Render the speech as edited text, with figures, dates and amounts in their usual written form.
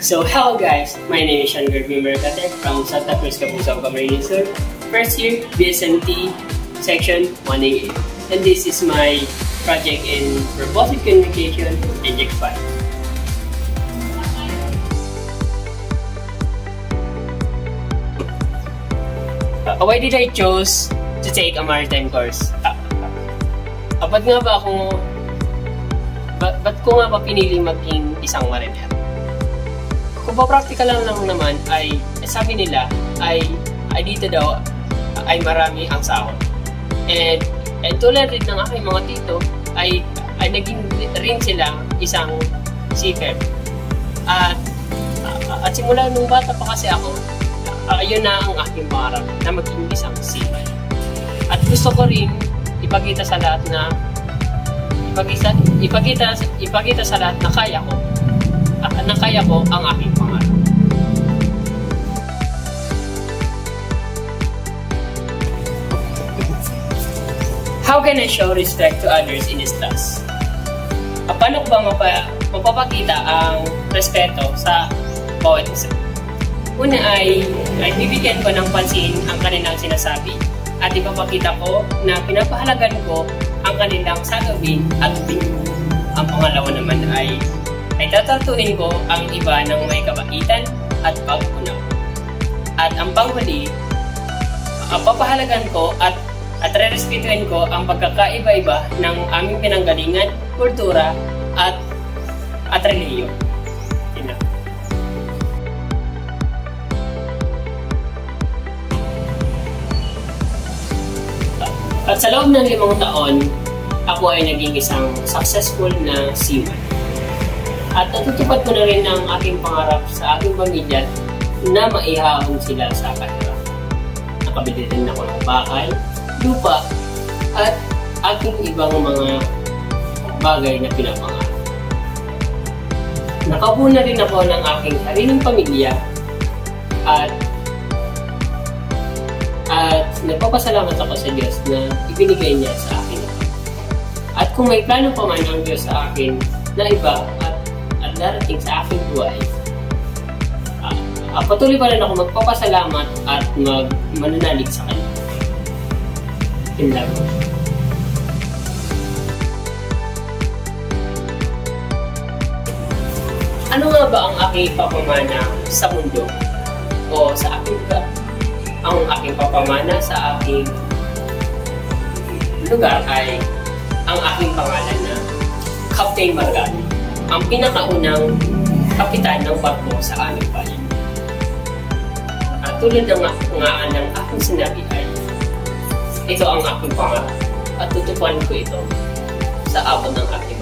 So hello guys, my name is Sean Gerby Mercader from Santa Cruz, Cabuzao, Camarines Sur. First year, BSMT, section 1AA. And this is my project in robotic communication and JEC5. Why did I choose to take a maritime course? Ba't nga ba ako, ba't ko nga ba pinili maging isang mariner? Kung pa-practical lang naman ay, sabi nila ay dito daw ay marami ang sahod. And tulad rin ng aking mga tito ay naging rin sila isang seafarer. At simula nung bata pa kasi ako, ayun na ang aking pangarap na maging isang seaman. At gusto ko rin ipakita sa lahat na ipakita sa lahat na kaya ko ang aking pangarap. How can I show respect to others in this class? Paano ko ba mapapakita ang respeto sa bawat isa? Una ay bibigyan ko ng pansin ang kanilang sinasabi at ipapakita ko na pinapahalagan ko ang kanilang sagawin at opinion. Ang pangalawa naman ay tatartuin ko ang iba ng may kabaitan at pag-unaw. At ang panghuli, papahalagan ko at re-respetuhin ko ang pagkakaiba-iba ng aming pinanggalingan, kultura at relihiyon. At sa loob ng 5 taon, ako ay naging isang successful na seaman. At natutupad ko na rin ang aking pangarap sa aking pamilya na maihahon sila sa karera. Nakabili rin ako ng bahay, lupa, at aking ibang mga bagay na pinapangarap. Nakabuo na rin ako ng aking sariling pamilya at nagpapasalamat ako sa Diyos na ibinigay niya sa akin. At kung may plano pa man ang Diyos sa akin na iba at darating sa aking buhay, patuloy pa rin ako magpapasalamat at mananalig sa Kanya. In love. Ano nga ba ang aking papamana sa mundo o sa aking lugar? Ang aking papamana sa aking lugar ay ang aking pangalan na Captain Margano, ang pinakaunang kapitan ng barko sa aming bayan. At tulad ng aking sinabi ay ito ang aking pangarap at tutupuan ko ito sa abot ng aking